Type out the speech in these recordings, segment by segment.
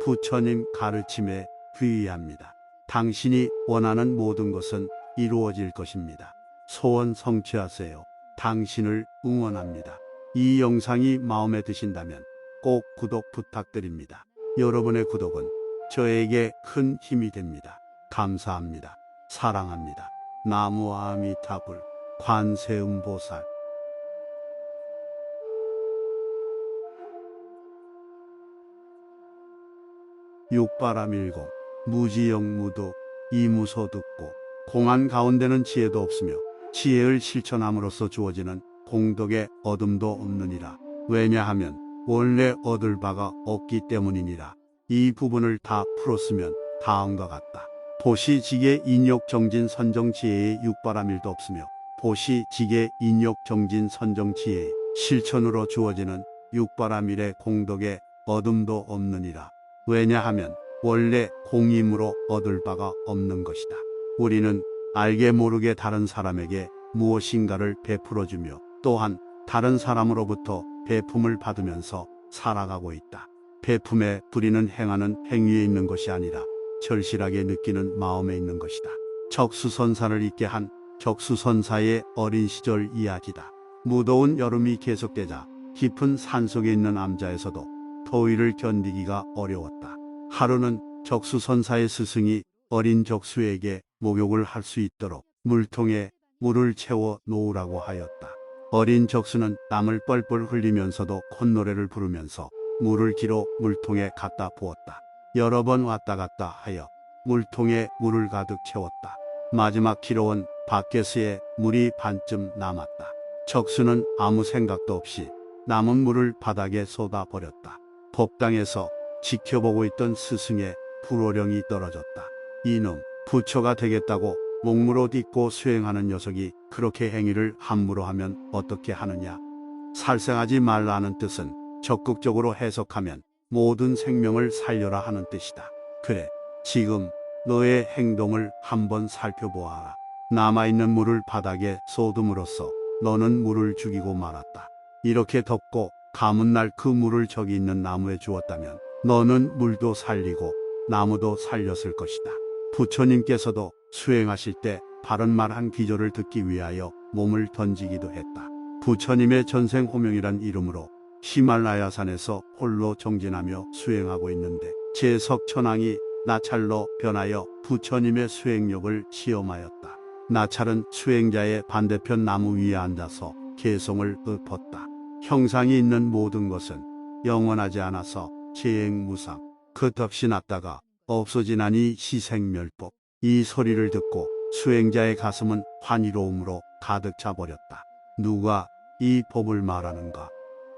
부처님 가르침에 귀의합니다. 당신이 원하는 모든 것은 이루어질 것입니다. 소원 성취하세요. 당신을 응원합니다. 이 영상이 마음에 드신다면 꼭 구독 부탁드립니다. 여러분의 구독은 저에게 큰 힘이 됩니다. 감사합니다. 사랑합니다. 나무 아미타불 관세음보살. 육바라밀공 무지영무도 이무소 듣고 공안 가운데는 지혜도 없으며 지혜를 실천함으로써 주어지는 공덕의 얻음도 없느니라. 왜냐하면 원래 얻을 바가 없기 때문이니라. 이 부분을 다 풀었으면 다음과 같다. 보시지계 인욕정진 선정지혜의 육바라밀도 없으며 보시지계 인욕정진 선정지혜의 실천으로 주어지는 육바라밀의 공덕의 얻음도 없느니라. 왜냐하면 원래 공임으로 얻을 바가 없는 것이다. 우리는 알게 모르게 다른 사람에게 무엇인가를 베풀어주며 또한 다른 사람으로부터 베품을 받으면서 살아가고 있다. 베품의 뿌리는 행하는 행위에 있는 것이 아니라 절실하게 느끼는 마음에 있는 것이다. 적수선사를 잊게 한 적수선사의 어린 시절 이야기다. 무더운 여름이 계속되자 깊은 산속에 있는 암자에서도 더위를 견디기가 어려웠다. 하루는 적수선사의 스승이 어린 적수에게 목욕을 할 수 있도록 물통에 물을 채워 놓으라고 하였다. 어린 적수는 땀을 뻘뻘 흘리면서도 콧노래를 부르면서 물을 기로 물통에 갖다 부었다. 여러 번 왔다 갔다 하여 물통에 물을 가득 채웠다. 마지막 기로원 밖에서의 물이 반쯤 남았다. 적수는 아무 생각도 없이 남은 물을 바닥에 쏟아버렸다. 법당에서 지켜보고 있던 스승의 불호령이 떨어졌다. 이놈, 부처가 되겠다고 목물옷 입고 수행하는 녀석이 그렇게 행위를 함부로 하면 어떻게 하느냐. 살생하지 말라는 뜻은 적극적으로 해석하면 모든 생명을 살려라 하는 뜻이다. 그래, 지금 너의 행동을 한번 살펴보아라. 남아있는 물을 바닥에 쏟음으로써 너는 물을 죽이고 말았다. 이렇게 덥고 가문 날 그 물을 저기 있는 나무에 주었다면 너는 물도 살리고 나무도 살렸을 것이다. 부처님께서도 수행하실 때 바른 말 한 기조를 듣기 위하여 몸을 던지기도 했다. 부처님의 전생호명이란 이름으로 히말라야산에서 홀로 정진하며 수행하고 있는데 제석천왕이 나찰로 변하여 부처님의 수행력을 시험하였다. 나찰은 수행자의 반대편 나무 위에 앉아서 개성을 읊었다. 형상이 있는 모든 것은 영원하지 않아서 재행무상, 끝없이 났다가 없어지나니 희생멸법. 이 소리를 듣고 수행자의 가슴은 환희로움으로 가득 차버렸다. 누가 이 법을 말하는가?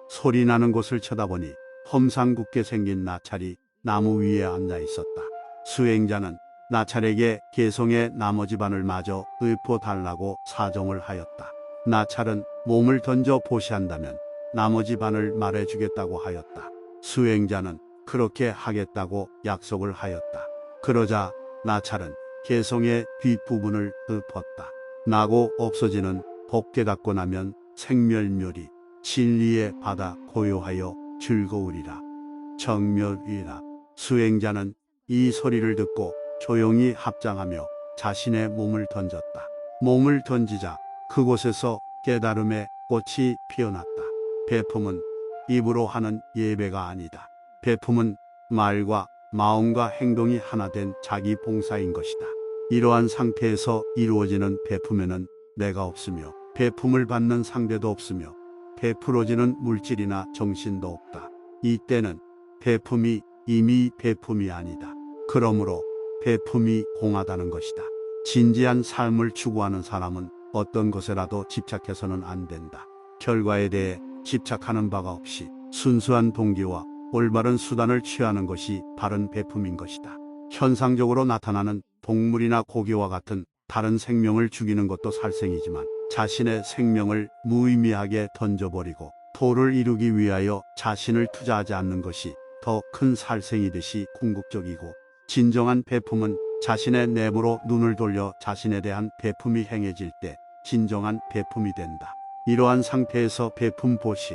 소리 나는 곳을 쳐다보니 험상궂게 생긴 나찰이 나무 위에 앉아 있었다. 수행자는 나찰에게 개성의 나머지 반을 마저 읊어달라고 사정을 하였다. 나찰은 몸을 던져 보시한다면 나머지 반을 말해주겠다고 하였다. 수행자는 그렇게 하겠다고 약속을 하였다. 그러자 나찰은 개성의 뒷부분을 읊었다. 나고 없어지는 법 깨닫고 나면 생멸멸이 진리의 바다 고요하여 즐거우리라. 정멸이라. 수행자는 이 소리를 듣고 조용히 합장하며 자신의 몸을 던졌다. 몸을 던지자 그곳에서 깨달음의 꽃이 피어났다. 베품은 입으로 하는 예배가 아니다. 베품은 말과 마음과 행동이 하나 된 자기 봉사인 것이다. 이러한 상태에서 이루어지는 베품에는 내가 없으며 베품을 받는 상대도 없으며 베풀어지는 물질이나 정신도 없다. 이때는 베품이 이미 베품이 아니다. 그러므로 베품이 공하다는 것이다. 진지한 삶을 추구하는 사람은 어떤 것에라도 집착해서는 안 된다. 결과에 대해 집착하는 바가 없이 순수한 동기와 올바른 수단을 취하는 것이 바른 베품인 것이다. 현상적으로 나타나는 동물이나 고기와 같은 다른 생명을 죽이는 것도 살생이지만 자신의 생명을 무의미하게 던져버리고 도를 이루기 위하여 자신을 투자하지 않는 것이 더 큰 살생이듯이 궁극적이고, 진정한 베품은 자신의 내부로 눈을 돌려 자신에 대한 베품이 행해질 때 진정한 베품이 된다. 이러한 상태에서 베품 보시,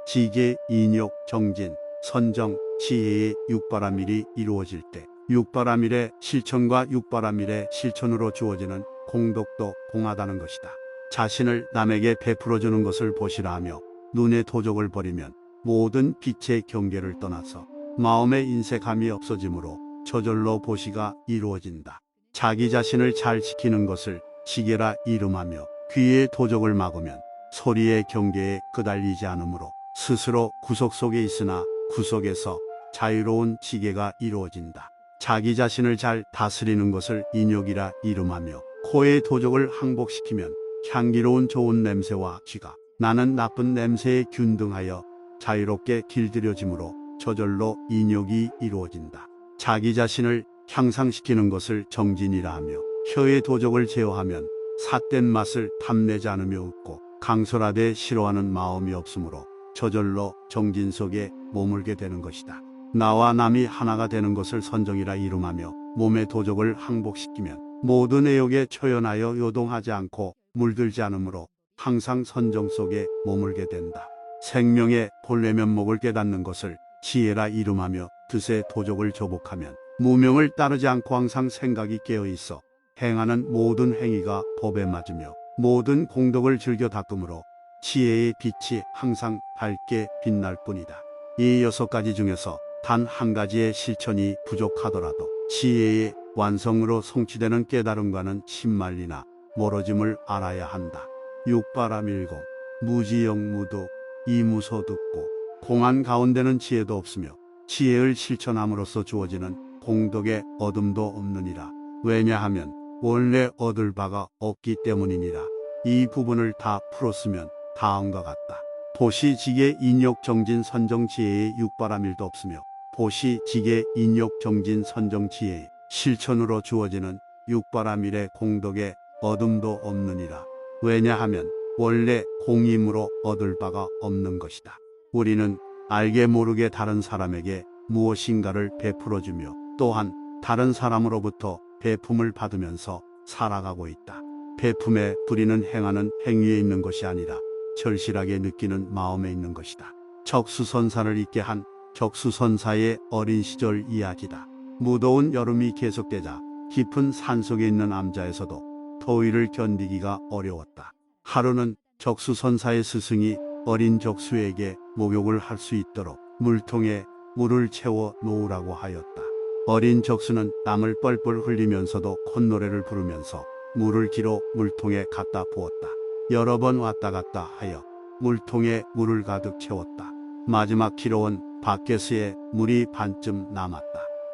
지계, 인욕, 정진, 선정, 지혜의 육바라밀이 이루어질 때 육바라밀의 실천과 육바라밀의 실천으로 주어지는 공덕도 공하다는 것이다. 자신을 남에게 베풀어 주는 것을 보시라 하며 눈의 도적을 버리면 모든 빛의 경계를 떠나서 마음의 인색함이 없어지므로 저절로 보시가 이루어진다. 자기 자신을 잘 지키는 것을 지게라 이름하며 귀의 도적을 막으면 소리의 경계에 끄달리지 않으므로 스스로 구속 속에 있으나 구속에서 자유로운 지게가 이루어진다. 자기 자신을 잘 다스리는 것을 인욕이라 이름하며 코의 도적을 항복시키면 향기로운 좋은 냄새와 쥐가 나는 나쁜 냄새에 균등하여 자유롭게 길들여지므로 저절로 인욕이 이루어진다. 자기 자신을 향상시키는 것을 정진이라 하며 혀의 도적을 제어하면 삿된 맛을 탐내지 않으며 웃고 강설하되 싫어하는 마음이 없으므로 저절로 정진 속에 머물게 되는 것이다. 나와 남이 하나가 되는 것을 선정이라 이름하며 몸의 도적을 항복시키면 모든 애욕에 초연하여 요동하지 않고 물들지 않으므로 항상 선정 속에 머물게 된다. 생명의 본래 면목을 깨닫는 것을 지혜라 이름하며 뜻의 도적을 조복하면 무명을 따르지 않고 항상 생각이 깨어있어 행하는 모든 행위가 법에 맞으며 모든 공덕을 즐겨 닦음으로 지혜의 빛이 항상 밝게 빛날 뿐이다. 이 6가지 중에서 단 한 가지의 실천이 부족하더라도 지혜의 완성으로 성취되는 깨달음과는 신말리나 멀어짐을 알아야 한다. 육바라밀공, 무지영무도, 이무소득고, 공안 가운데는 지혜도 없으며 지혜를 실천함으로써 주어지는 공덕의 얻음도 없느니라. 왜냐하면 원래 얻을 바가 없기 때문이니라. 이 부분을 다 풀었으면 다음과 같다. 보시지계 인욕정진 선정지혜의 육바라밀도 없으며 보시지계 인욕정진 선정지혜의 실천으로 주어지는 육바라밀의 공덕의 얻음도 없느니라. 왜냐하면 원래 공임으로 얻을 바가 없는 것이다. 우리는 알게 모르게 다른 사람에게 무엇인가를 베풀어주며 또한 다른 사람으로부터 베품을 받으면서 살아가고 있다. 베품에 부리는 행하는 행위에 있는 것이 아니라 절실하게 느끼는 마음에 있는 것이다. 적수선사를 잊게 한 적수선사의 어린 시절 이야기다. 무더운 여름이 계속되자 깊은 산속에 있는 암자에서도 더위를 견디기가 어려웠다. 하루는 적수선사의 스승이 어린 적수에게 목욕을 할 수 있도록 물통에 물을 채워 놓으라고 하였다. 어린 적수는 땀을 뻘뻘 흘리면서도 콧노래를 부르면서 물을 기로 물통에 갖다 부었다. 여러 번 왔다 갔다 하여 물통에 물을 가득 채웠다. 마지막 기로원 밖에서의 물이 반쯤 남았다.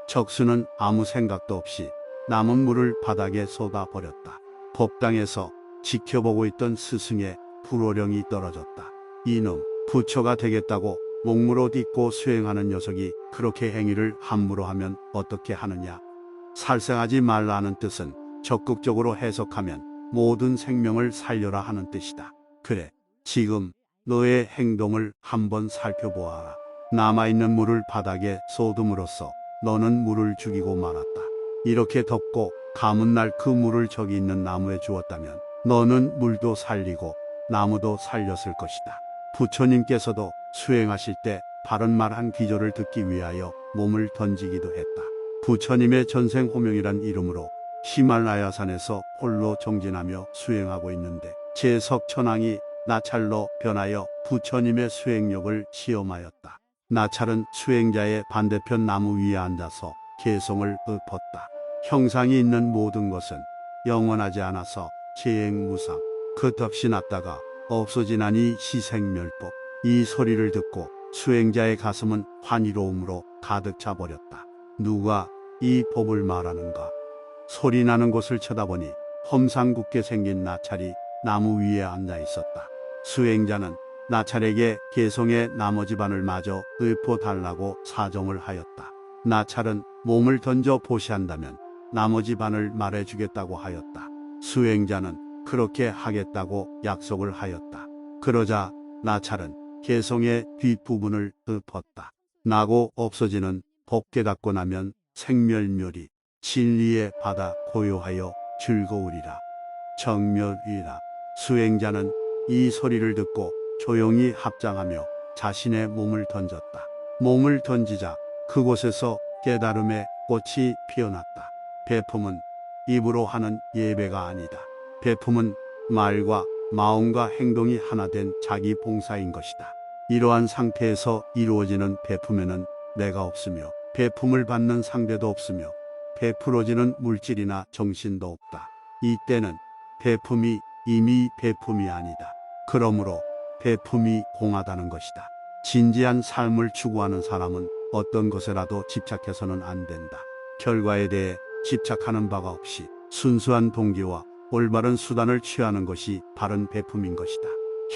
적수는 아무 생각도 없이 남은 물을 바닥에 쏟아버렸다. 법당에서 지켜보고 있던 스승의 불호령이 떨어졌다. 이놈, 부처가 되겠다고 목물옷 입고 수행하는 녀석이 그렇게 행위를 함부로 하면 어떻게 하느냐. 살생하지 말라는 뜻은 적극적으로 해석하면 모든 생명을 살려라 하는 뜻이다. 그래, 지금 너의 행동을 한번 살펴보아라. 남아있는 물을 바닥에 쏟음으로써 너는 물을 죽이고 말았다. 이렇게 덥고 가문 날 그 물을 저기 있는 나무에 주었다면 너는 물도 살리고 나무도 살렸을 것이다. 부처님께서도 수행하실 때 바른 말 한 기조를 듣기 위하여 몸을 던지기도 했다. 부처님의 전생호명이란 이름으로 히말라야산에서 홀로 정진하며 수행하고 있는데 제석천왕이 나찰로 변하여 부처님의 수행력을 시험하였다. 나찰은 수행자의 반대편 나무 위에 앉아서 개성을 읊었다. 형상이 있는 모든 것은 영원하지 않아서 재행무상, 끝없이 났다가 없어지나니 시생멸법. 이 소리를 듣고 수행자의 가슴은 환희로움으로 가득 차버렸다. 누가 이 법을 말하는가? 소리 나는 곳을 쳐다보니 험상궂게 생긴 나찰이 나무 위에 앉아 있었다. 수행자는 나찰에게 개성의 나머지 반을 마저 읊어달라고 사정을 하였다. 나찰은 몸을 던져 보시한다면 나머지 반을 말해주겠다고 하였다. 수행자는 그렇게 하겠다고 약속을 하였다. 그러자 나찰은 개성의 뒷부분을 읊었다. 나고 없어지는 법 깨닫고 나면 생멸멸이 진리의 바다 고요하여 즐거우리라. 정멸이라. 수행자는 이 소리를 듣고 조용히 합장하며 자신의 몸을 던졌다. 몸을 던지자 그곳에서 깨달음의 꽃이 피어났다. 베품은 입으로 하는 예배가 아니다. 베품은 말과 마음과 행동이 하나 된 자기 봉사인 것이다. 이러한 상태에서 이루어지는 베품에는 내가 없으며 베품을 받는 상대도 없으며 베풀어지는 물질이나 정신도 없다. 이때는 베품이 이미 베품이 아니다. 그러므로 베품이 공하다는 것이다. 진지한 삶을 추구하는 사람은 어떤 것에라도 집착해서는 안 된다. 결과에 대해 집착하는 바가 없이 순수한 동기와 올바른 수단을 취하는 것이 바른 베품인 것이다.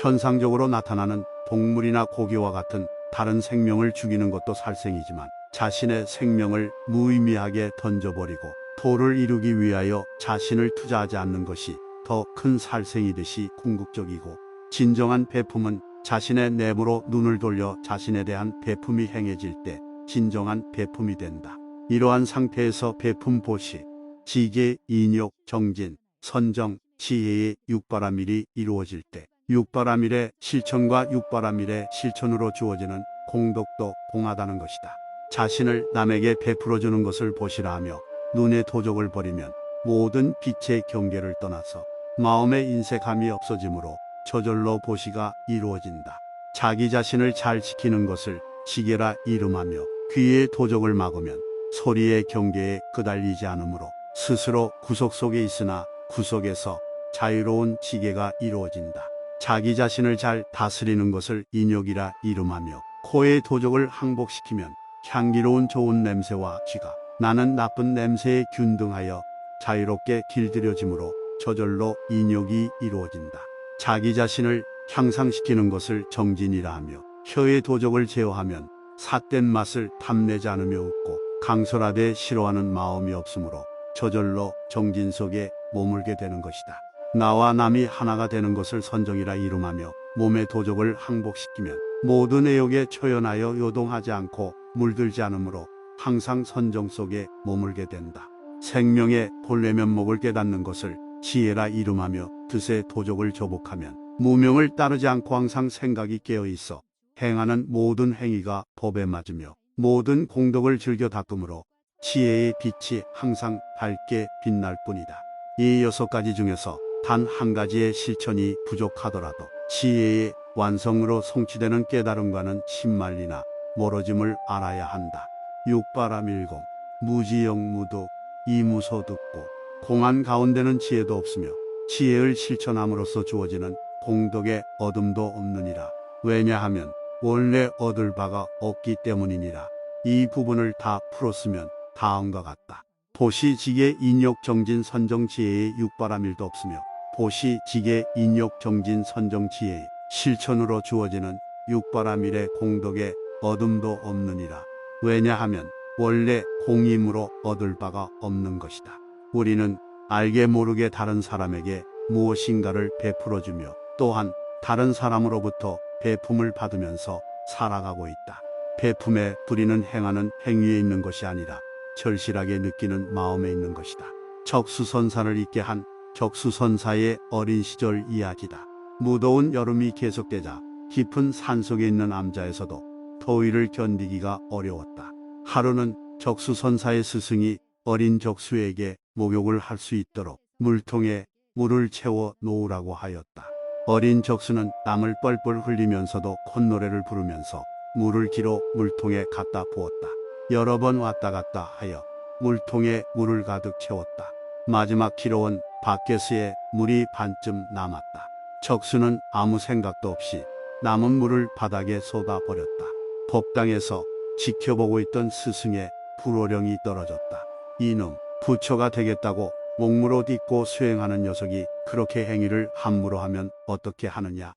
현상적으로 나타나는 동물이나 고기와 같은 다른 생명을 죽이는 것도 살생이지만 자신의 생명을 무의미하게 던져버리고 도를 이루기 위하여 자신을 투자하지 않는 것이 더 큰 살생이듯이 궁극적이고, 진정한 베품은 자신의 내부로 눈을 돌려 자신에 대한 베품이 행해질 때 진정한 베품이 된다. 이러한 상태에서 베품 보시, 지계, 인욕, 정진, 선정, 지혜의 육바라밀이 이루어질 때 육바라밀의 실천과 육바라밀의 실천으로 주어지는 공덕도 공하다는 것이다. 자신을 남에게 베풀어주는 것을 보시라 하며 눈의 도적을 버리면 모든 빛의 경계를 떠나서 마음의 인색함이 없어지므로 저절로 보시가 이루어진다. 자기 자신을 잘 지키는 것을 지계라 이름하며 귀의 도적을 막으면 소리의 경계에 끄달리지 않으므로 스스로 구속 속에 있으나 구속에서 자유로운 지계가 이루어진다. 자기 자신을 잘 다스리는 것을 인욕이라 이름하며 코의 도적을 항복시키면 향기로운 좋은 냄새와 쥐가 나는 나쁜 냄새에 균등하여 자유롭게 길들여지므로 저절로 인욕이 이루어진다. 자기 자신을 향상시키는 것을 정진이라 하며 혀의 도적을 제어하면 삿된 맛을 탐내지 않으며 웃고 강설하되 싫어하는 마음이 없으므로 저절로 정진 속에 머물게 되는 것이다. 나와 남이 하나가 되는 것을 선정이라 이름하며 몸의 도적을 항복시키면 모든 애욕에 초연하여 요동하지 않고 물들지 않으므로 항상 선정 속에 머물게 된다. 생명의 본래 면목을 깨닫는 것을 지혜라 이름하며 뜻의 도적을 조복하면 무명을 따르지 않고 항상 생각이 깨어있어 행하는 모든 행위가 법에 맞으며 모든 공덕을 즐겨 닦음으로 지혜의 빛이 항상 밝게 빛날 뿐이다. 이 6가지 중에서 단 한 가지의 실천이 부족하더라도 지혜의 완성으로 성취되는 깨달음과는 신말리나 멀어짐을 알아야 한다. 육바라밀공, 무지영무도, 이무소득고, 공한 가운데는 지혜도 없으며 지혜를 실천함으로써 주어지는 공덕의 얻음도 없느니라. 왜냐하면 원래 얻을 바가 없기 때문이니라. 이 부분을 다 풀었으면 다음과 같다. 보시 지계 인욕 정진 선정 지혜의 육바라밀도 없으며 보시 지계 인욕 정진 선정 지혜의 실천으로 주어지는 육바라밀의 공덕의 얻음도 없느니라. 왜냐하면 원래 공임으로 얻을 바가 없는 것이다. 우리는 알게 모르게 다른 사람에게 무엇인가를 베풀어주며 또한 다른 사람으로부터 베품을 받으면서 살아가고 있다. 베품의 뿌리는 행하는 행위에 있는 것이 아니라 절실하게 느끼는 마음에 있는 것이다. 적수선사를 잊게 한 적수선사의 어린 시절 이야기다. 무더운 여름이 계속되자 깊은 산속에 있는 암자에서도 더위를 견디기가 어려웠다. 하루는 적수선사의 스승이 어린 적수에게 목욕을 할 수 있도록 물통에 물을 채워 놓으라고 하였다. 어린 적수는 땀을 뻘뻘 흘리면서도 콧노래를 부르면서 물을 기로 물통에 갖다 부었다. 여러 번 왔다 갔다 하여 물통에 물을 가득 채웠다. 마지막 기로원 밖에서의 물이 반쯤 남았다. 적수는 아무 생각도 없이 남은 물을 바닥에 쏟아버렸다. 법당에서 지켜보고 있던 스승의 불호령이 떨어졌다. 이놈, 부처가 되겠다고 목물옷 입고 수행하는 녀석이 그렇게 행위를 함부로 하면 어떻게 하느냐.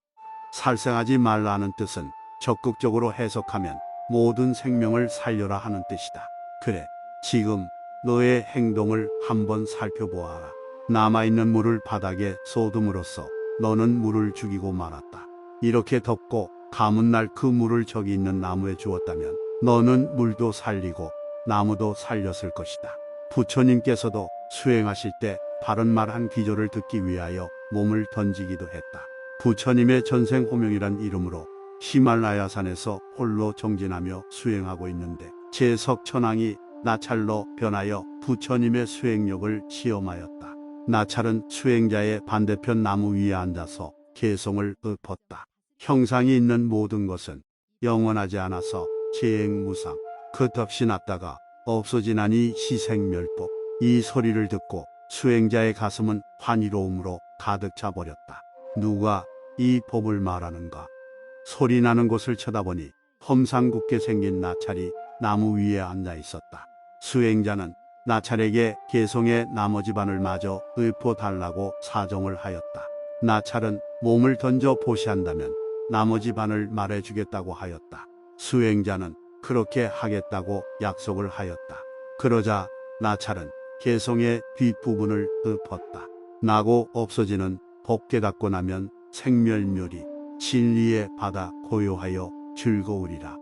살생하지 말라는 뜻은 적극적으로 해석하면 모든 생명을 살려라 하는 뜻이다. 그래, 지금 너의 행동을 한번 살펴보아라. 남아있는 물을 바닥에 쏟음으로써 너는 물을 죽이고 말았다. 이렇게 덥고 가문 날 그 물을 저기 있는 나무에 주었다면 너는 물도 살리고 나무도 살렸을 것이다. 부처님께서도 수행하실 때 바른 말 한 기조를 듣기 위하여 몸을 던지기도 했다. 부처님의 전생호명이란 이름으로 히말라야산에서 홀로 정진하며 수행하고 있는데 제석천왕이 나찰로 변하여 부처님의 수행력을 시험하였다. 나찰은 수행자의 반대편 나무 위에 앉아서 개성을 읊었다. 형상이 있는 모든 것은 영원하지 않아서 재행무상, 끝없이 났다가 없어지나니 희생멸법. 이 소리를 듣고 수행자의 가슴은 환희로움으로 가득 차버렸다. 누가 이 법을 말하는가? 소리 나는 곳을 쳐다보니 험상궂게 생긴 나찰이 나무 위에 앉아 있었다. 수행자는 나찰에게 개성의 나머지 반을 마저 읊어달라고 사정을 하였다. 나찰은 몸을 던져 보시한다면 나머지 반을 말해주겠다고 하였다. 수행자는 그렇게 하겠다고 약속을 하였다. 그러자 나찰은 개성의 뒷부분을 읊었다. 나고 없어지는 법 깨닫고 나면 생멸멸이 진리의 바다 고요하여 즐거우리라.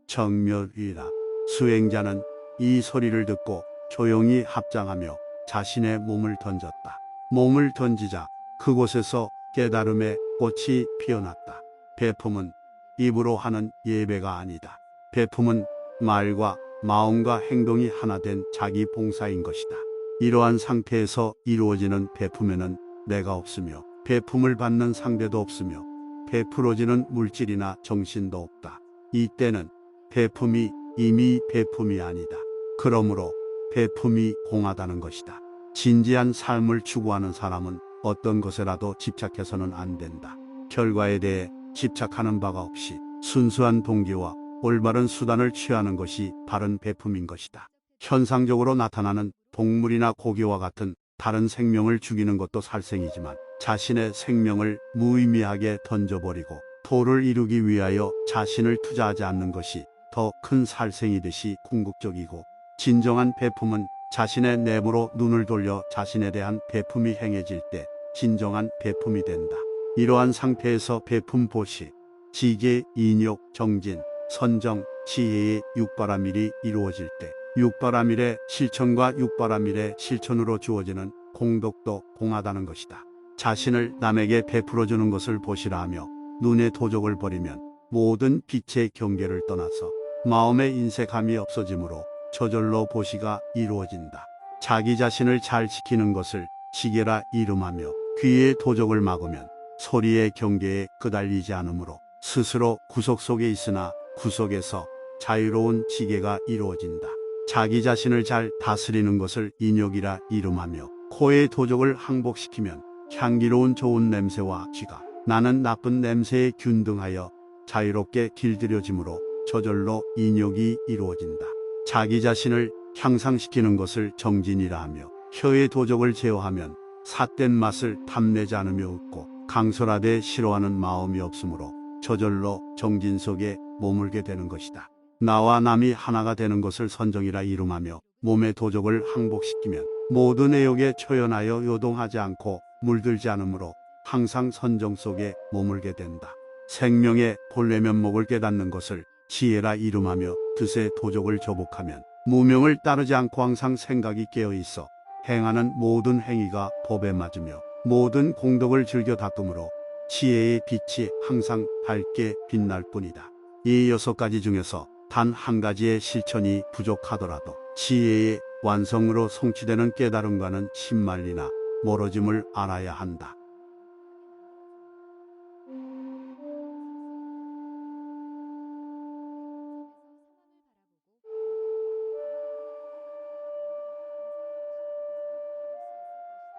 정멸이라. 수행자는 이 소리를 듣고 조용히 합장하며 자신의 몸을 던졌다. 몸을 던지자 그곳에서 깨달음의 꽃이 피어났다. 배품은 입으로 하는 예배가 아니다. 배품은 말과 마음과 행동이 하나 된 자기 봉사인 것이다. 이러한 상태에서 이루어지는 배품에는 내가 없으며 배품을 받는 상대도 없으며 베풀어지는 물질이나 정신도 없다. 이때는 배품이 이미 배품이 아니다. 그러므로 배품이 공하다는 것이다. 진지한 삶을 추구하는 사람은 어떤 것에라도 집착해서는 안 된다. 결과에 대해 집착하는 바가 없이 순수한 동기와 올바른 수단을 취하는 것이 바른 배품인 것이다. 현상적으로 나타나는 동물이나 고기와 같은 다른 생명을 죽이는 것도 살생이지만 자신의 생명을 무의미하게 던져버리고 도를 이루기 위하여 자신을 투자하지 않는 것이 더 큰 살생이듯이 궁극적이고, 진정한 배품은 자신의 내부로 눈을 돌려 자신에 대한 배품이 행해질 때 진정한 배품이 된다. 이러한 상태에서 배품 보시, 지계, 인욕, 정진, 선정, 지혜의 육바라밀이 이루어질 때 육바라밀의 실천과 육바라밀의 실천으로 주어지는 공덕도 공하다는 것이다. 자신을 남에게 베풀어주는 것을 보시라 하며 눈의 도적을 버리면 모든 빛의 경계를 떠나서 마음의 인색함이 없어지므로 저절로 보시가 이루어진다. 자기 자신을 잘 지키는 것을 지계라 이름하며 귀의 도적을 막으면 소리의 경계에 끄달리지 않으므로 스스로 구속 속에 있으나 구속에서 자유로운 지계가 이루어진다. 자기 자신을 잘 다스리는 것을 인욕이라 이름하며 코의 도적을 항복시키면 향기로운 좋은 냄새와 쥐가 나는 나쁜 냄새에 균등하여 자유롭게 길들여지므로 저절로 인욕이 이루어진다. 자기 자신을 향상시키는 것을 정진이라 하며 혀의 도적을 제어하면 삿된 맛을 탐내지 않으며 웃고 강설하되 싫어하는 마음이 없으므로 저절로 정진 속에 머물게 되는 것이다. 나와 남이 하나가 되는 것을 선정이라 이름하며 몸의 도적을 항복시키면 모든 애욕에 초연하여 요동하지 않고 물들지 않으므로 항상 선정 속에 머물게 된다. 생명의 본래 면목을 깨닫는 것을 지혜라 이름하며 뜻의 도적을 조복하면 무명을 따르지 않고 항상 생각이 깨어있어 행하는 모든 행위가 법에 맞으며 모든 공덕을 즐겨 닦음으로 지혜의 빛이 항상 밝게 빛날 뿐이다. 이 6가지 중에서 단 한 가지의 실천이 부족하더라도 지혜의 완성으로 성취되는 깨달음과는 신말리나 멀어짐을 알아야 한다.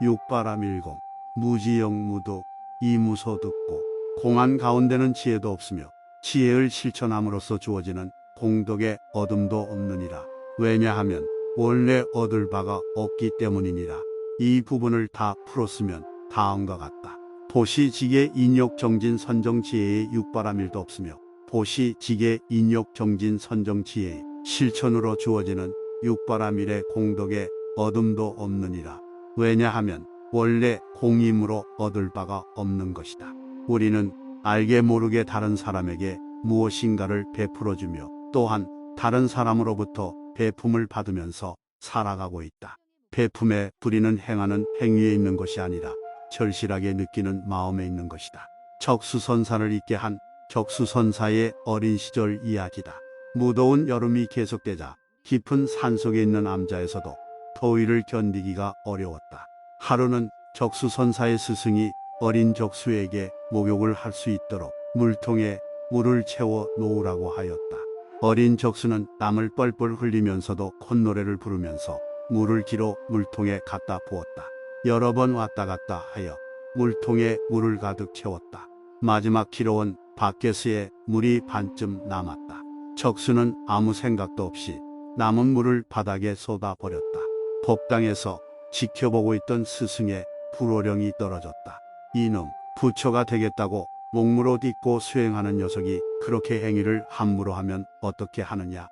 육바라밀공, 무지영무도, 이무소득고, 공안 가운데는 지혜도 없으며 지혜를 실천함으로써 주어지는 공덕의 얻음도 없느니라. 왜냐하면 원래 얻을 바가 없기 때문이니라. 이 부분을 다 풀었으면 다음과 같다. 보시, 지계, 인욕, 정진, 선정, 지혜의 육바라밀도 없으며 보시, 지계, 인욕, 정진, 선정, 지혜의 실천으로 주어지는 육바라밀의 공덕의 얻음도 없느니라. 왜냐하면 원래 공임으로 얻을 바가 없는 것이다. 우리는 알게 모르게 다른 사람에게 무엇인가를 베풀어주며 또한 다른 사람으로부터 배품을 받으면서 살아가고 있다. 배품의 뿌리는 행하는 행위에 있는 것이 아니라 절실하게 느끼는 마음에 있는 것이다. 적수선사를 있게 한 적수선사의 어린 시절 이야기다. 무더운 여름이 계속되자 깊은 산속에 있는 암자에서도 더위를 견디기가 어려웠다. 하루는 적수선사의 스승이 어린 적수에게 목욕을 할 수 있도록 물통에 물을 채워 놓으라고 하였다. 어린 적수는 땀을 뻘뻘 흘리면서도 콧노래를 부르면서 물을 기로 물통에 갖다 부었다. 여러 번 왔다 갔다 하여 물통에 물을 가득 채웠다. 마지막 기로원 바켓에 물이 반쯤 남았다. 적수는 아무 생각도 없이 남은 물을 바닥에 쏟아버렸다. 법당에서 지켜보고 있던 스승의 불호령이 떨어졌다. 이놈, 부처가 되겠다고 목물옷 입고 수행하는 녀석이 그렇게 행위를 함부로 하면 어떻게 하느냐.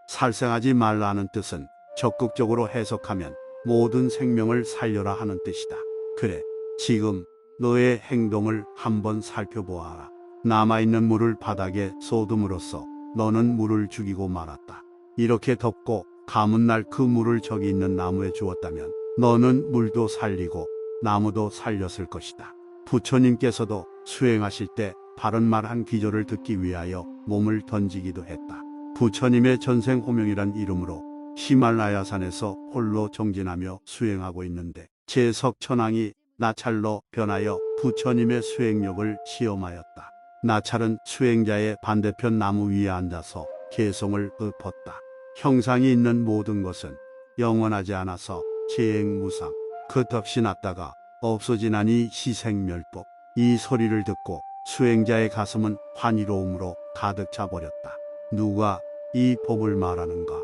살생하지 말라는 뜻은 적극적으로 해석하면 모든 생명을 살려라 하는 뜻이다. 그래, 지금 너의 행동을 한번 살펴보아라. 남아있는 물을 바닥에 쏟음으로써 너는 물을 죽이고 말았다. 이렇게 덥고 가문 날 그 물을 저기 있는 나무에 주었다면 너는 물도 살리고 나무도 살렸을 것이다. 부처님께서도 수행하실 때 바른 말 한 기절을 듣기 위하여 몸을 던지기도 했다. 부처님의 전생호명이란 이름으로 히말라야산에서 홀로 정진하며 수행하고 있는데 제석천왕이 나찰로 변하여 부처님의 수행력을 시험하였다. 나찰은 수행자의 반대편 나무 위에 앉아서 개성을 읊었다. 형상이 있는 모든 것은 영원하지 않아서 재행무상, 끝없이 났다가 없어지나니 시생멸법. 이 소리를 듣고 수행자의 가슴은 환희로움으로 가득 차버렸다. 누가 이 법을 말하는가?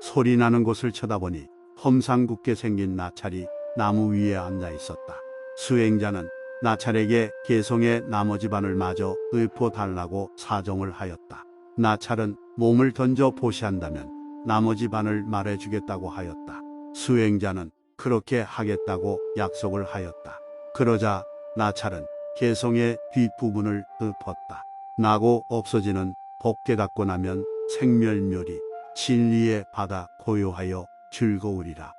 소리나는 곳을 쳐다보니 험상궂게 생긴 나찰이 나무 위에 앉아 있었다. 수행자는 나찰에게 개성의 나머지 반을 마저 읊어달라고 사정을 하였다. 나찰은 몸을 던져 보시한다면 나머지 반을 말해주겠다고 하였다. 수행자는 그렇게 하겠다고 약속을 하였다. 그러자 나찰은 개성의 뒷부분을 읊었다. 나고 없어지는 법 깨닫고 나면 생멸멸이 진리의 바다 고요하여 즐거우리라.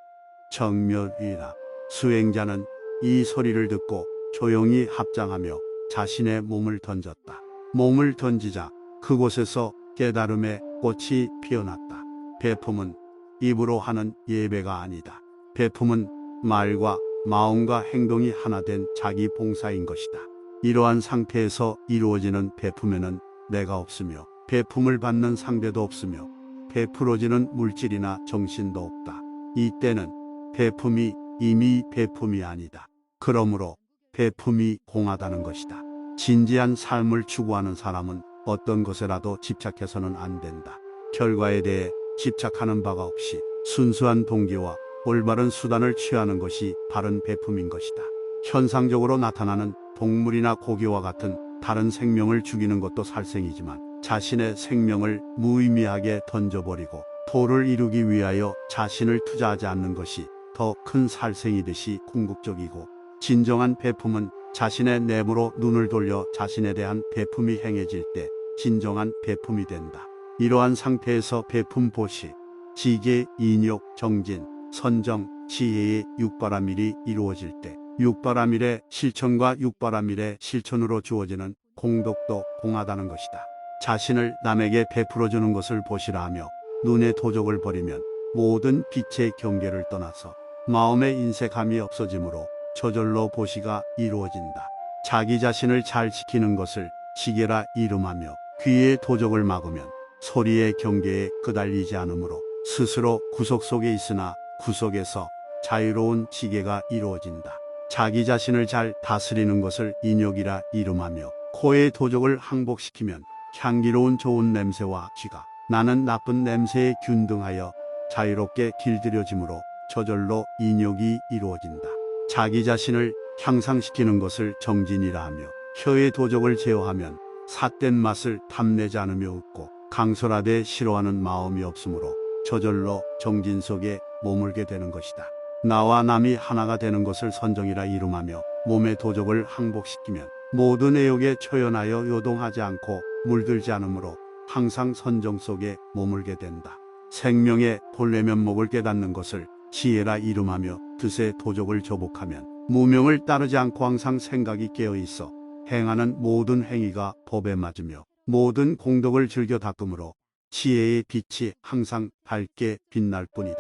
정멸이라. 수행자는 이 소리를 듣고 조용히 합장하며 자신의 몸을 던졌다. 몸을 던지자 그곳에서 깨달음의 꽃이 피어났다. 배품은 입으로 하는 예배가 아니다. 배품은 말과 마음과 행동이 하나 된 자기 봉사인 것이다. 이러한 상태에서 이루어지는 배품에는 내가 없으며 배품을 받는 상대도 없으며 베풀어지는 물질이나 정신도 없다. 이때는 배품이 이미 배품이 아니다. 그러므로 배품이 공하다는 것이다. 진지한 삶을 추구하는 사람은 어떤 것에라도 집착해서는 안 된다. 결과에 대해 집착하는 바가 없이 순수한 동기와 올바른 수단을 취하는 것이 바른 배품인 것이다. 현상적으로 나타나는 동물이나 고기와 같은 다른 생명을 죽이는 것도 살생이지만 자신의 생명을 무의미하게 던져버리고 도를 이루기 위하여 자신을 투자하지 않는 것이 더 큰 살생이듯이 궁극적이고, 진정한 배품은 자신의 내부로 눈을 돌려 자신에 대한 배품이 행해질 때 진정한 배품이 된다. 이러한 상태에서 배품 보시, 지계, 인욕, 정진, 선정, 지혜의 육바라밀이 이루어질 때 육바라밀의 실천과 육바라밀의 실천으로 주어지는 공덕도 공하다는 것이다. 자신을 남에게 베풀어주는 것을 보시라 하며 눈의 도적을 버리면 모든 빛의 경계를 떠나서 마음의 인색함이 없어지므로 저절로 보시가 이루어진다. 자기 자신을 잘 지키는 것을 지계라 이름하며 귀의 도적을 막으면 소리의 경계에 끄달리지 않으므로 스스로 구속 속에 있으나 구속에서 자유로운 지계가 이루어진다. 자기 자신을 잘 다스리는 것을 인욕이라 이름하며 코의 도적을 항복시키면 향기로운 좋은 냄새와 쥐가 나는 나쁜 냄새에 균등하여 자유롭게 길들여지므로 저절로 인욕이 이루어진다. 자기 자신을 향상시키는 것을 정진이라 하며 혀의 도적을 제어하면 삿된 맛을 탐내지 않으며 웃고 강설하되 싫어하는 마음이 없으므로 저절로 정진 속에 머물게 되는 것이다. 나와 남이 하나가 되는 것을 선정이라 이름하며 몸의 도적을 항복시키면 모든 애욕에 초연하여 요동하지 않고 물들지 않으므로 항상 선정 속에 머물게 된다. 생명의 본래 면목을 깨닫는 것을 지혜라 이름하며 뜻의 도적을 조복하면 무명을 따르지 않고 항상 생각이 깨어있어 행하는 모든 행위가 법에 맞으며 모든 공덕을 즐겨 닦음으로 지혜의 빛이 항상 밝게 빛날 뿐이다.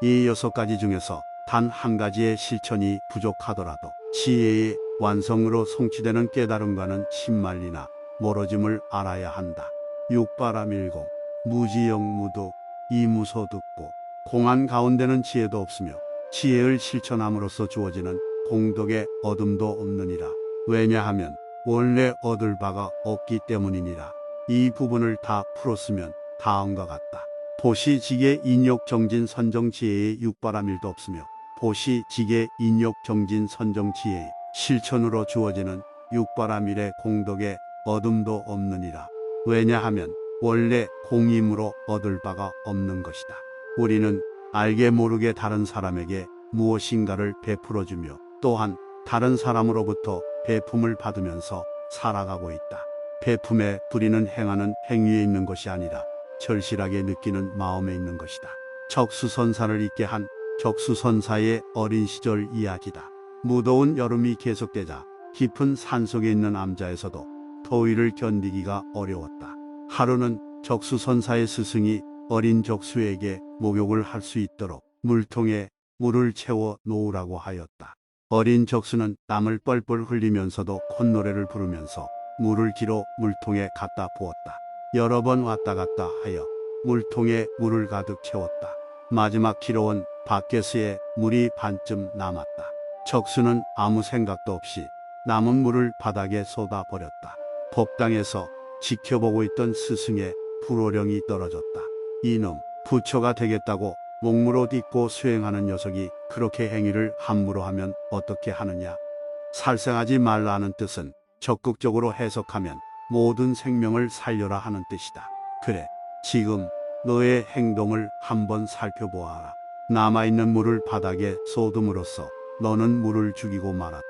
이 6가지 중에서 단 한 가지의 실천이 부족하더라도 지혜의 완성으로 성취되는 깨달음과는 신말리나 멀어짐을 알아야 한다. 육바라밀공, 무지영무도, 이무소득고, 공안 가운데는 지혜도 없으며 지혜를 실천함으로써 주어지는 공덕의 얻음도 없느니라. 왜냐하면 원래 얻을 바가 없기 때문이니라. 이 부분을 다 풀었으면 다음과 같다. 보시지계 인욕정진 선정지혜의 육바라밀도 없으며 보시지계 인욕정진 선정지혜의 실천으로 주어지는 육바라밀의 공덕의 얻음도 없느니라. 왜냐하면 원래 공임으로 얻을 바가 없는 것이다. 우리는 알게 모르게 다른 사람에게 무엇인가를 베풀어주며 또한 다른 사람으로부터 베품을 받으면서 살아가고 있다. 베품의 뿌리는 행하는 행위에 있는 것이 아니라 절실하게 느끼는 마음에 있는 것이다. 적수선사를 잊게 한 적수선사의 어린 시절 이야기다. 무더운 여름이 계속되자 깊은 산속에 있는 암자에서도 더위를 견디기가 어려웠다. 하루는 적수선사의 스승이 어린 적수에게 목욕을 할 수 있도록 물통에 물을 채워 놓으라고 하였다. 어린 적수는 땀을 뻘뻘 흘리면서도 콧노래를 부르면서 물을 기로 물통에 갖다 부었다. 여러 번 왔다 갔다 하여 물통에 물을 가득 채웠다. 마지막 기로원 바켓에 물이 반쯤 남았다. 적수는 아무 생각도 없이 남은 물을 바닥에 쏟아버렸다. 법당에서 지켜보고 있던 스승의 불호령이 떨어졌다. 이놈, 부처가 되겠다고 목물옷 입고 수행하는 녀석이 그렇게 행위를 함부로 하면 어떻게 하느냐. 살생하지 말라는 뜻은 적극적으로 해석하면 모든 생명을 살려라 하는 뜻이다. 그래, 지금 너의 행동을 한번 살펴보아라. 남아있는 물을 바닥에 쏟음으로써 너는 물을 죽이고 말았다.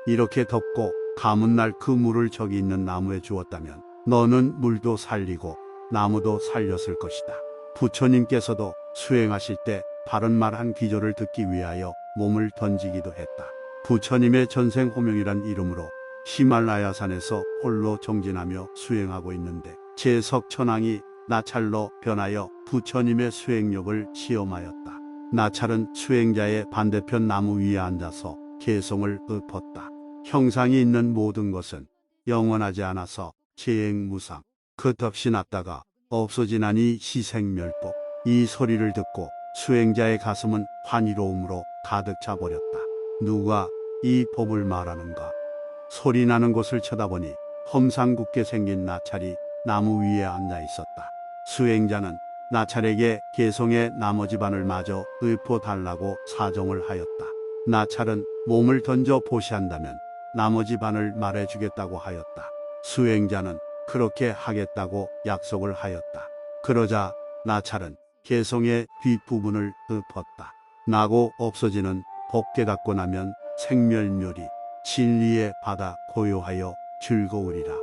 이렇게 덥고 가문 날 그 물을 저기 있는 나무에 주었다면 너는 물도 살리고 나무도 살렸을 것이다. 부처님께서도 수행하실 때 바른 말 한 기조를 듣기 위하여 몸을 던지기도 했다. 부처님의 전생호명이란 이름으로 히말라야산에서 홀로 정진하며 수행하고 있는데 제석천왕이 나찰로 변하여 부처님의 수행력을 시험하였다. 나찰은 수행자의 반대편 나무 위에 앉아서 개성을 읊었다. 형상이 있는 모든 것은 영원하지 않아서 재행무상, 끝없이 났다가 없어지나니 희생멸법. 이 소리를 듣고 수행자의 가슴은 환희로움으로 가득 차버렸다. 누가 이 법을 말하는가? 소리 나는 곳을 쳐다보니 험상궂게 생긴 나찰이 나무 위에 앉아 있었다. 수행자는 나찰에게 개성의 나머지 반을 마저 읊어달라고 사정을 하였다. 나찰은 몸을 던져 보시한다면 나머지 반을 말해주겠다고 하였다. 수행자는 그렇게 하겠다고 약속을 하였다. 그러자 나찰은 개성의 뒷부분을 읊었다. 나고 없어지는 법 깨닫고 나면 생멸멸이 진리의 바다 고요하여 즐거우리라.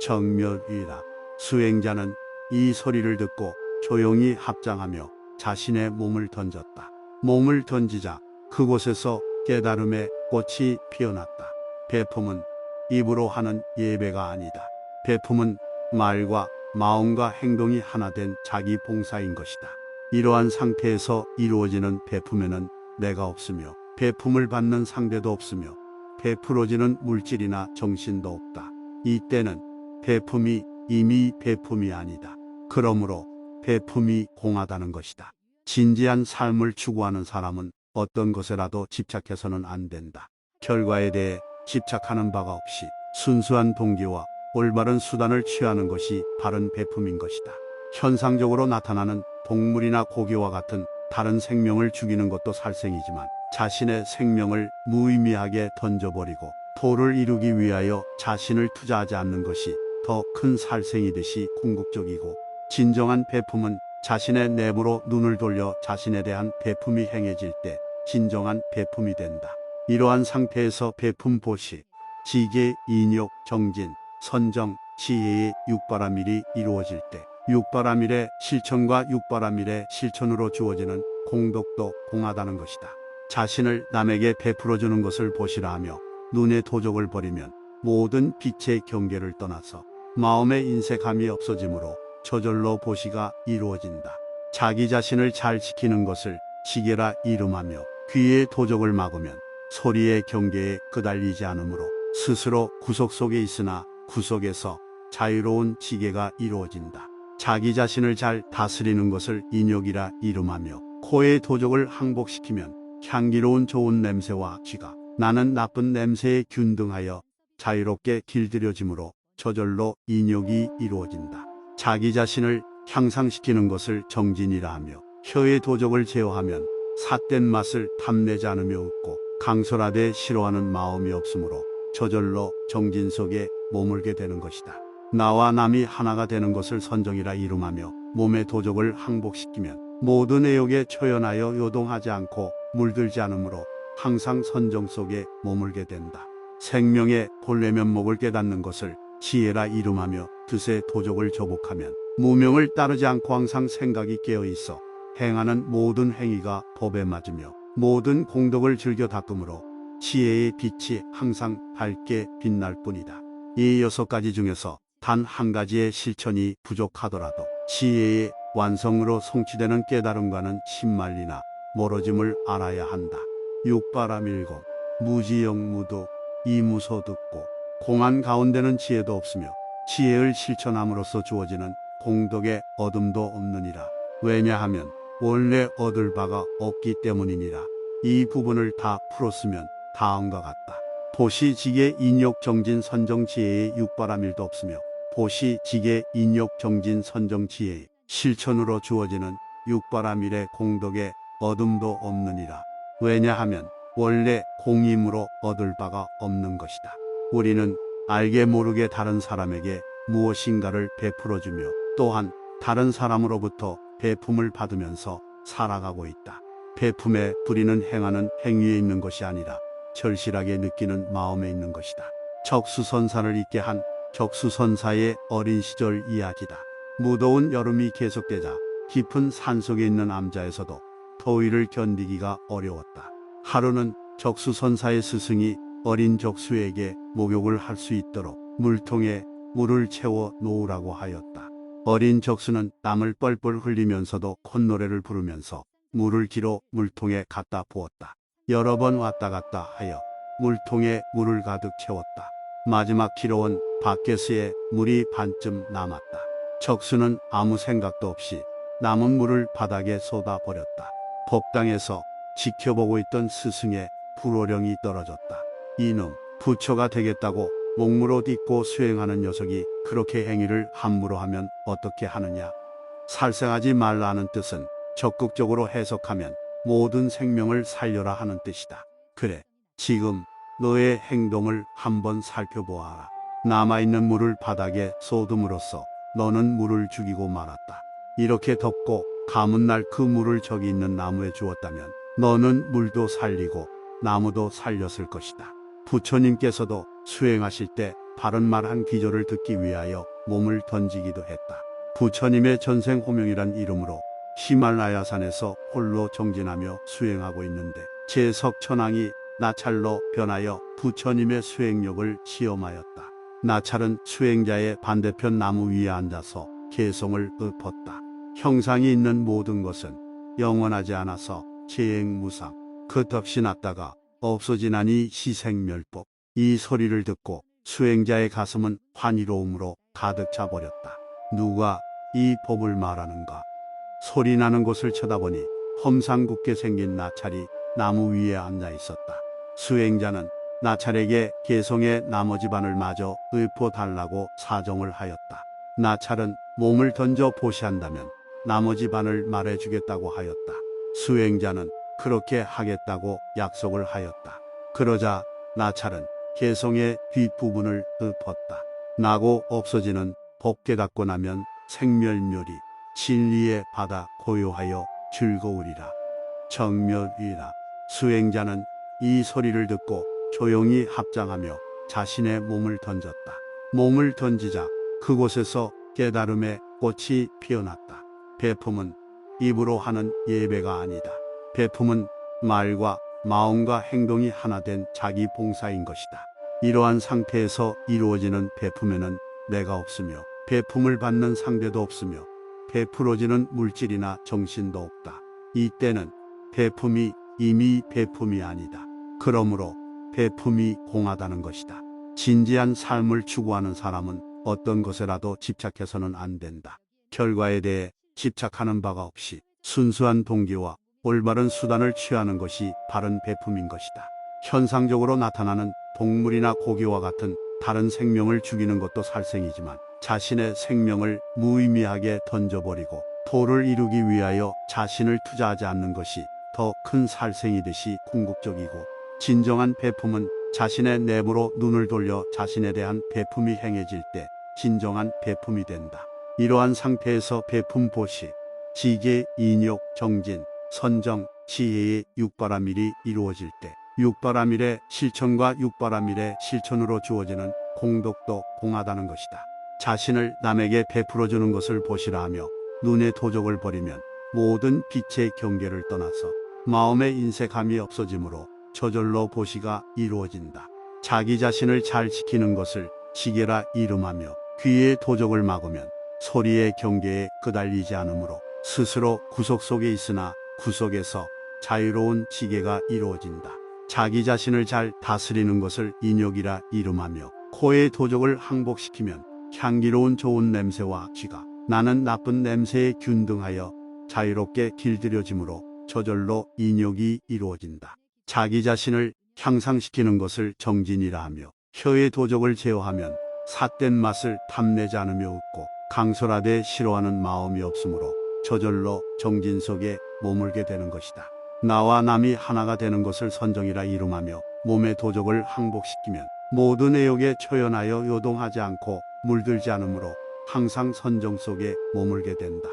정멸이라. 수행자는 이 소리를 듣고 조용히 합장하며 자신의 몸을 던졌다. 몸을 던지자 그곳에서 깨달음의 꽃이 피어났다. 베품은 입으로 하는 예배가 아니다. 베품은 말과 마음과 행동이 하나 된 자기 봉사인 것이다. 이러한 상태에서 이루어지는 베품에는 내가 없으며 베품을 받는 상대도 없으며 베풀어지는 물질이나 정신도 없다. 이때는 베품이 이미 베품이 아니다. 그러므로 베품이 공하다는 것이다. 진지한 삶을 추구하는 사람은 어떤 것에라도 집착해서는 안 된다. 결과에 대해 집착하는 바가 없이 순수한 동기와 올바른 수단을 취하는 것이 바른 베품인 것이다. 현상적으로 나타나는 동물이나 고기와 같은 다른 생명을 죽이는 것도 살생이지만 자신의 생명을 무의미하게 던져버리고 도를 이루기 위하여 자신을 투자하지 않는 것이 더 큰 살생이듯이 궁극적이고, 진정한 베품은 자신의 내부로 눈을 돌려 자신에 대한 베품이 행해질 때 진정한 베품이 된다. 이러한 상태에서 베품 보시, 지계, 인욕, 정진, 선정, 지혜의 육바라밀이 이루어질 때 육바라밀의 실천과 육바라밀의 실천으로 주어지는 공덕도 공하다는 것이다. 자신을 남에게 베풀어주는 것을 보시라 하며 눈의 도적을 버리면 모든 빛의 경계를 떠나서 마음의 인색함이 없어지므로 저절로 보시가 이루어진다. 자기 자신을 잘 지키는 것을 지게라 이름하며 귀의 도적을 막으면 소리의 경계에 끄달리지 않으므로 스스로 구속 속에 있으나 구속에서 자유로운 지게가 이루어진다. 자기 자신을 잘 다스리는 것을 인욕이라 이름하며 코의 도적을 항복시키면 향기로운 좋은 냄새와 쥐가 나는 나쁜 냄새에 균등하여 자유롭게 길들여지므로 저절로 인욕이 이루어진다. 자기 자신을 향상시키는 것을 정진이라 하며 혀의 도적을 제어하면 삿된 맛을 탐내지 않으며 웃고 강설하되 싫어하는 마음이 없으므로 저절로 정진 속에 머물게 되는 것이다. 나와 남이 하나가 되는 것을 선정이라 이름하며 몸의 도적을 항복시키면 모든 애욕에 초연하여 요동하지 않고 물들지 않으므로 항상 선정 속에 머물게 된다. 생명의 본래 면목을 깨닫는 것을 지혜라 이름하며 뜻의 도적을 조복하면 무명을 따르지 않고 항상 생각이 깨어있어 행하는 모든 행위가 법에 맞으며 모든 공덕을 즐겨 닦음으로 지혜의 빛이 항상 밝게 빛날 뿐이다. 이 6가지 중에서 단 한 가지의 실천이 부족하더라도 지혜의 완성으로 성취되는 깨달음과는 신말리나 멀어짐을 알아야 한다. 육바라밀고 무지영무도 이무소득고 공안 가운데는 지혜도 없으며 지혜를 실천함으로써 주어지는 공덕의 얻음도 없느니라. 왜냐하면 원래 얻을 바가 없기 때문이니라. 이 부분을 다 풀었으면 다음과 같다. 보시지게 인욕 정진 선정 지혜의 육바라밀도 없으며 보시지게 인욕 정진 선정 지혜의 실천으로 주어지는 육바라밀의 공덕의 얻음도 없느니라. 왜냐하면 원래 공임으로 얻을 바가 없는 것이다. 우리는 알게 모르게 다른 사람에게 무엇인가를 베풀어주며 또한 다른 사람으로부터 베품을 받으면서 살아가고 있다. 베품에 부리는 행하는 행위에 있는 것이 아니라 절실하게 느끼는 마음에 있는 것이다. 적수선사를 잊게 한 적수선사의 어린 시절 이야기다. 무더운 여름이 계속되자 깊은 산속에 있는 암자에서도 더위를 견디기가 어려웠다. 하루는 적수선사의 스승이 어린 적수에게 목욕을 할 수 있도록 물통에 물을 채워 놓으라고 하였다. 어린 적수는 땀을 뻘뻘 흘리면서도 콧노래를 부르면서 물을 기로 물통에 갖다 부었다. 여러 번 왔다 갔다 하여 물통에 물을 가득 채웠다. 마지막 기로원 바켓에 물이 반쯤 남았다. 적수는 아무 생각도 없이 남은 물을 바닥에 쏟아버렸다. 법당에서 지켜보고 있던 스승의 불호령이 떨어졌다. 이놈, 부처가 되겠다고 목물옷 입고 수행하는 녀석이 그렇게 행위를 함부로 하면 어떻게 하느냐. 살생하지 말라는 뜻은 적극적으로 해석하면 모든 생명을 살려라 하는 뜻이다. 그래, 지금 너의 행동을 한번 살펴보아라. 남아있는 물을 바닥에 쏟음으로써 너는 물을 죽이고 말았다. 이렇게 덥고 가문 날 그 물을 저기 있는 나무에 주었다면 너는 물도 살리고 나무도 살렸을 것이다. 부처님께서도 수행하실 때 바른 말 한 기절을 듣기 위하여 몸을 던지기도 했다. 부처님의 전생호명이란 이름으로 히말라야산에서 홀로 정진하며 수행하고 있는데 제석천왕이 나찰로 변하여 부처님의 수행력을 시험하였다. 나찰은 수행자의 반대편 나무 위에 앉아서 개성을 읊었다. 형상이 있는 모든 것은 영원하지 않아서 재행무상, 끝없이 났다가 없어지나니 시생멸법. 이 소리를 듣고 수행자의 가슴은 환희로움으로 가득 차버렸다. 누가 이 법을 말하는가? 소리 나는 곳을 쳐다보니 험상궂게 생긴 나찰이 나무 위에 앉아 있었다. 수행자는 나찰에게 개성의 나머지 반을 마저 읊어달라고 사정을 하였다. 나찰은 몸을 던져 보시한다면 나머지 반을 말해주겠다고 하였다. 수행자는 그렇게 하겠다고 약속을 하였다. 그러자 나찰은 개성의 뒷부분을 읊었다. 나고 없어지는 법 깨닫고 나면 생멸멸이 진리의 바다 고요하여 즐거우리라. 정멸이라. 수행자는 이 소리를 듣고 조용히 합장하며 자신의 몸을 던졌다. 몸을 던지자 그곳에서 깨달음의 꽃이 피어났다. 베품은 입으로 하는 예배가 아니다. 베품은 말과 마음과 행동이 하나 된 자기 봉사인 것이다. 이러한 상태에서 이루어지는 베품에는 내가 없으며 베품을 받는 상대도 없으며 베풀어지는 물질이나 정신도 없다. 이때는 베품이 이미 베품이 아니다. 그러므로 베품이 공하다는 것이다. 진지한 삶을 추구하는 사람은 어떤 것에라도 집착해서는 안 된다. 결과에 대해 집착하는 바가 없이 순수한 동기와 올바른 수단을 취하는 것이 바른 베품인 것이다. 현상적으로 나타나는 동물이나 고기와 같은 다른 생명을 죽이는 것도 살생이지만 자신의 생명을 무의미하게 던져버리고 도를 이루기 위하여 자신을 투자하지 않는 것이 더 큰 살생이듯이 궁극적이고, 진정한 베품은 자신의 내부로 눈을 돌려 자신에 대한 베품이 행해질 때 진정한 베품이 된다. 이러한 상태에서 베품 보시, 지계, 인욕, 정진, 선정, 지혜의 육바라밀이 이루어질 때 육바라밀의 실천과 육바라밀의 실천으로 주어지는 공덕도 공하다는 것이다. 자신을 남에게 베풀어주는 것을 보시라 하며 눈의 도적을 버리면 모든 빛의 경계를 떠나서 마음의 인색함이 없어지므로 저절로 보시가 이루어진다. 자기 자신을 잘 지키는 것을 지계라 이름하며 귀의 도적을 막으면 소리의 경계에 끄달리지 않으므로 스스로 구속 속에 있으나 구속에서 자유로운 지계가 이루어진다. 자기 자신을 잘 다스리는 것을 인욕이라 이름하며 코의 도적을 항복시키면 향기로운 좋은 냄새와 쥐가 나는 나쁜 냄새에 균등하여 자유롭게 길들여지므로 저절로 인욕이 이루어진다. 자기 자신을 향상시키는 것을 정진이라 하며 혀의 도적을 제어하면 삿된 맛을 탐내지 않으며 웃고 강설하되 싫어하는 마음이 없으므로 저절로 정진 속에 머물게 되는 것이다. 나와 남이 하나가 되는 것을 선정이라 이름하며 몸의 도적을 항복시키면 모든 애욕에 초연하여 요동하지 않고 물들지 않으므로 항상 선정 속에 머물게 된다.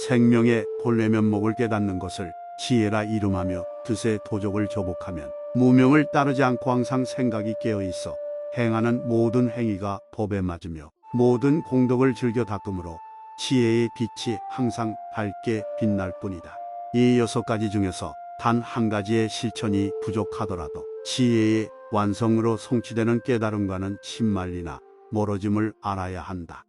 생명의 본래 면목을 깨닫는 것을 지혜라 이름하며 뜻의 도적을 조복하면 무명을 따르지 않고 항상 생각이 깨어있어 행하는 모든 행위가 법에 맞으며 모든 공덕을 즐겨 닦음으로 지혜의 빛이 항상 밝게 빛날 뿐이다. 이 6가지 중에서 단 한 가지의 실천이 부족하더라도 지혜의 완성으로 성취되는 깨달음과는 신말리나 멀어짐을 알아야 한다.